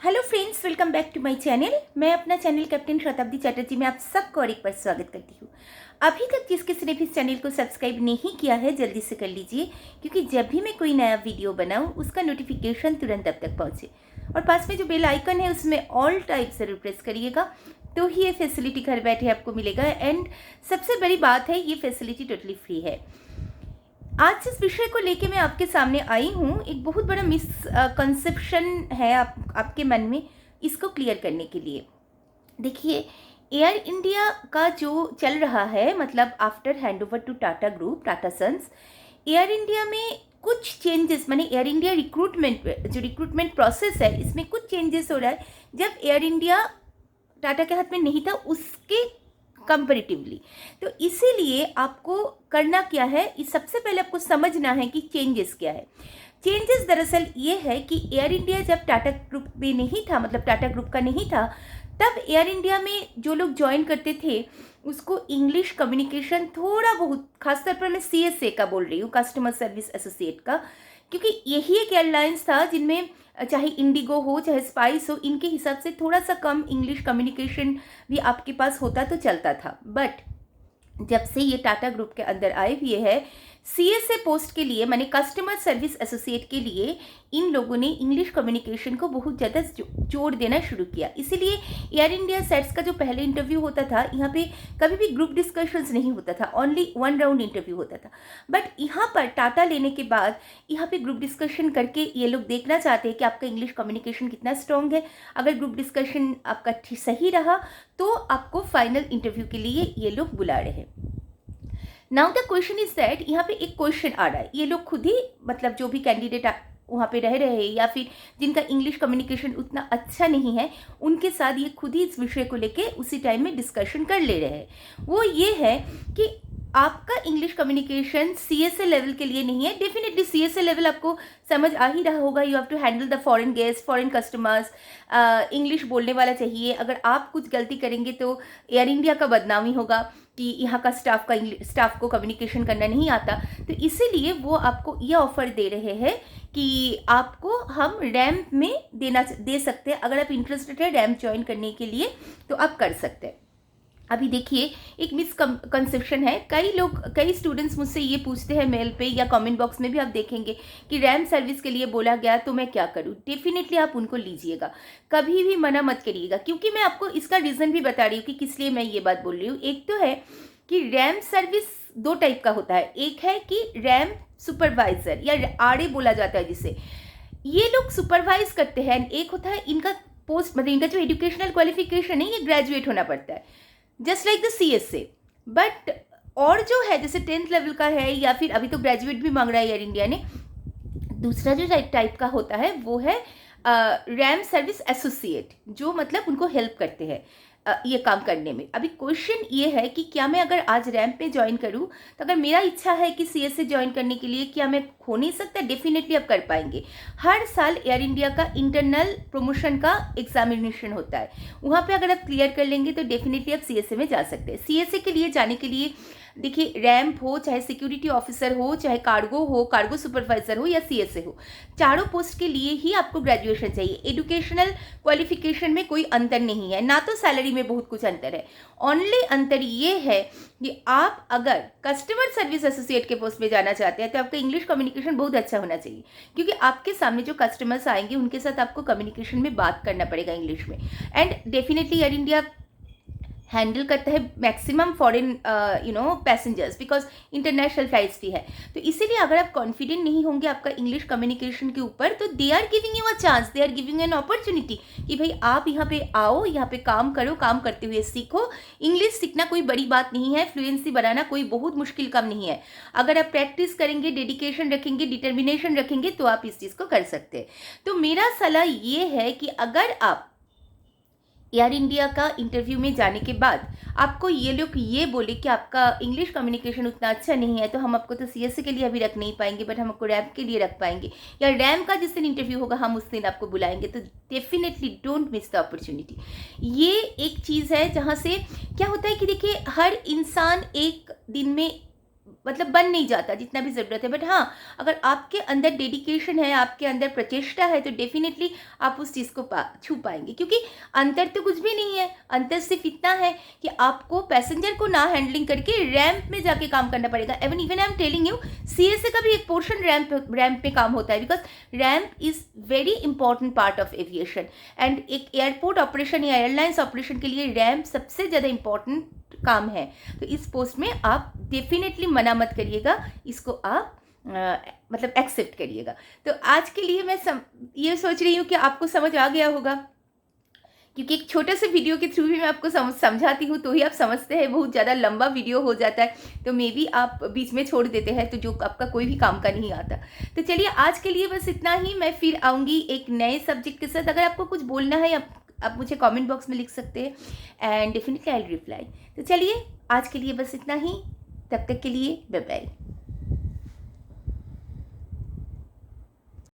Hello friends, welcome back to my channel. मैं अपना channel captain शताब्दी चैटर्जी में आप सबको और एक बार स्वागत करती हूँ। अभी तक जिस किसी ने भी इस चैनल को सब्सक्राइब नहीं किया है जल्दी से कर लीजिए, क्योंकि जब भी मैं कोई नया वीडियो बनाऊँ उसका नोटिफिकेशन तुरंत अब तक पहुँचे। और पास में जो बेल आइकन है उसमें ऑल टाइप ज़रूर प्रेस करिएगा, तो ही ये फैसिलिटी घर बैठे आपको मिलेगा। एंड सबसे बड़ी बात है, ये फैसिलिटी टोटली फ्री है। आज जिस विषय को लेके मैं आपके सामने आई हूँ, एक बहुत बड़ा मिसकंसेप्शन है आपके मन में, इसको क्लियर करने के लिए। देखिए, एयर इंडिया का जो चल रहा है, मतलब after hand over to Tata group, Tata Sons, Air India में कुछ चेंजेस, माने एयर इंडिया रिक्रूटमेंट प्रोसेस है, इसमें कुछ चेंजेस हो रहा है। जब एयर इंडिया टाटा के हाथ में नहीं था उसके कंपेरेटिवली, तो इसीलिए आपको करना क्या है, इस सबसे पहले आपको समझना है कि चेंजेस क्या है। चेंजेस दरअसल ये है कि एयर इंडिया जब टाटा ग्रुप में नहीं था, मतलब टाटा ग्रुप का नहीं था, तब एयर इंडिया में जो लोग ज्वाइन करते थे उसको इंग्लिश कम्युनिकेशन थोड़ा बहुत, खासतौर पर मैं CSA का बोल रही हूँ, कस्टमर सर्विस एसोसिएट का, क्योंकि यही एक एयरलाइंस था जिनमें चाहे इंडिगो हो चाहे स्पाइस हो, इनके हिसाब से थोड़ा सा कम इंग्लिश कम्युनिकेशन भी आपके पास होता तो चलता था। बट जब से ये टाटा ग्रुप के अंदर आए हुए है, CSA पोस्ट के लिए, माने कस्टमर सर्विस एसोसिएट के लिए, इन लोगों ने इंग्लिश कम्युनिकेशन को बहुत ज़्यादा जोड़ देना शुरू किया। इसीलिए एयर इंडिया सेट्स का जो पहले इंटरव्यू होता था, यहाँ पे कभी भी ग्रुप डिस्कशंस नहीं होता था, ओनली 1 राउंड इंटरव्यू होता था। बट यहाँ पर टाटा लेने के बाद यहाँ पे ग्रुप डिस्कशन करके ये लोग देखना चाहते हैं कि आपका इंग्लिश कम्युनिकेशन कितना स्ट्रॉन्ग है। अगर ग्रुप डिस्कशन आपका सही रहा तो आपको फाइनल इंटरव्यू के लिए ये लोग बुला रहे हैं। Now the question is that, यहाँ पे एक क्वेश्चन आ रहा है, ये लोग खुद ही, मतलब जो भी कैंडिडेट वहाँ पे रह रहे हैं या फिर जिनका इंग्लिश कम्युनिकेशन उतना अच्छा नहीं है, उनके साथ ये खुद ही इस विषय को लेके उसी टाइम में डिस्कशन कर ले रहे हैं। वो ये है कि आपका इंग्लिश कम्युनिकेशन CSA लेवल के लिए नहीं है। डेफिनेटली CSA लेवल आपको समझ आ ही रहा होगा, you have to handle the foreign guest, foreign customers, English बोलने वाला चाहिए। अगर आप कुछ गलती करेंगे तो एयर इंडिया का बदनामी होगा कि यहाँ का स्टाफ को कम्युनिकेशन करना नहीं आता। तो इसीलिए वो आपको ये ऑफर दे रहे हैं कि आपको हम रैम्प में दे सकते हैं। अगर आप इंटरेस्टेड है रैम्प ज्वाइन करने के लिए तो आप कर सकते हैं। अभी देखिए, एक मिसकंसेप्शन है, कई स्टूडेंट्स मुझसे ये पूछते हैं मेल पे या कमेंट बॉक्स में भी आप देखेंगे कि रैम सर्विस के लिए बोला गया तो मैं क्या करूँ। डेफिनेटली आप उनको लीजिएगा, कभी भी मना मत करिएगा, क्योंकि मैं आपको इसका रीज़न भी बता रही हूँ कि किस लिए मैं ये बात बोल रही हूँ। एक तो है कि रैम सर्विस 2 टाइप का होता है। एक है कि रैम सुपरवाइजर या RA बोला जाता है, जिसे ये लोग सुपरवाइज करते हैं। एक होता है इनका पोस्ट, मतलब इनका जो एजुकेशनल क्वालिफिकेशन है ये ग्रेजुएट होना पड़ता है, just like the CSA। But और जो है जैसे 10th लेवल का है, या फिर अभी तो ग्रेजुएट भी मांग रहा है एयर इंडिया ने। दूसरा जो टाइप का होता है वो है रैम सर्विस एसोसिएट, जो मतलब उनको हेल्प करते हैं ये काम करने में। अभी क्वेश्चन ये है कि क्या मैं अगर आज रैम्प पे ज्वाइन करूँ, तो अगर मेरा इच्छा है कि CSA ज्वाइन करने के लिए, क्या मैं हो नहीं सकता? डेफिनेटली आप कर पाएंगे। हर साल एयर इंडिया का इंटरनल प्रमोशन का एग्जामिनेशन होता है, वहाँ पे अगर आप क्लियर कर लेंगे तो डेफिनेटली आप CSA में जा सकते हैं। CSA के लिए जाने के लिए देखिए, रैम्प हो चाहे सिक्योरिटी ऑफिसर हो चाहे कार्गो सुपरवाइजर हो या CSA हो, चारों पोस्ट के लिए ही आपको ग्रेजुएशन चाहिए। एजुकेशनल क्वालिफिकेशन में कोई अंतर नहीं है, ना तो सैलरी में बहुत कुछ अंतर है। ओनली अंतर ये है कि आप अगर कस्टमर सर्विस एसोसिएट के पोस्ट में जाना चाहते हैं तो आपका इंग्लिश कम्युनिकेशन बहुत अच्छा होना चाहिए, क्योंकि आपके सामने जो कस्टमर्स आएंगे उनके साथ आपको कम्युनिकेशन में बात करना पड़ेगा इंग्लिश में। And definitely air India handle करता है maximum foreign passengers, because international flights भी है। तो इसीलिए अगर आप कॉन्फिडेंट नहीं होंगे आपका इंग्लिश कम्युनिकेशन के ऊपर, तो they are giving you a chance, they are giving an opportunity कि भाई आप यहाँ पे आओ, यहाँ पे काम करो, काम करते हुए सीखो। इंग्लिश सीखना कोई बड़ी बात नहीं है, फ्लुएंसी बनाना कोई बहुत मुश्किल काम नहीं है। अगर आप प्रैक्टिस करेंगे, डेडिकेशन रखेंगे, डिटर्मिनेशन रखेंगे, तो आप इस चीज़ को कर सकते हैं। तो मेरा सलाह ये है कि अगर आप एयर इंडिया का इंटरव्यू में जाने के बाद आपको ये लोग ये बोले कि आपका इंग्लिश कम्युनिकेशन उतना अच्छा नहीं है, तो हम आपको तो CSA के लिए अभी रख नहीं पाएंगे, बट हम आपको रैम के लिए रख पाएंगे, या रैम का जिस दिन इंटरव्यू होगा हम उस दिन आपको बुलाएंगे, तो definitely don't miss the opportunity. ये एक चीज़ है जहाँ से क्या होता है कि देखिए, हर इंसान एक दिन में मतलब बन नहीं जाता जितना भी ज़रूरत है। बट हाँ, अगर आपके अंदर डेडिकेशन है, आपके अंदर प्रचेष्टा है, तो डेफिनेटली आप उस चीज़ को छू पाएंगे। क्योंकि अंतर तो कुछ भी नहीं है, अंतर सिर्फ इतना है कि आपको पैसेंजर को ना हैंडलिंग करके रैंप में जाके काम करना पड़ेगा। Even I am telling you, CSA का भी एक पोर्शन रैंप पे काम होता है, because ramp is very important part of aviation. And एक एयरपोर्ट ऑपरेशन या एयरलाइंस ऑपरेशन के लिए रैंप सबसे ज़्यादा इंपॉर्टेंट काम है। तो इस पोस्ट में आप डेफिनेटली मना मत करिएगा, इसको आप मतलब एक्सेप्ट करिएगा। तो आज के लिए मैं ये सोच रही हूँ कि आपको समझ आ गया होगा, क्योंकि एक छोटे से वीडियो के थ्रू भी मैं आपको समझाती हूँ तो ही आप समझते हैं। बहुत ज़्यादा लंबा वीडियो हो जाता है तो मे बी आप बीच में छोड़ देते हैं, तो जो आपका कोई भी काम का नहीं आता। तो चलिए आज के लिए बस इतना ही। मैं फिर आऊँगी एक नए सब्जेक्ट के साथ। अगर आपको कुछ बोलना है आप मुझे कमेंट बॉक्स में लिख सकते हैं and definitely I will reply. तो चलिए आज के लिए बस इतना ही, तब तक के लिए बाय बाय।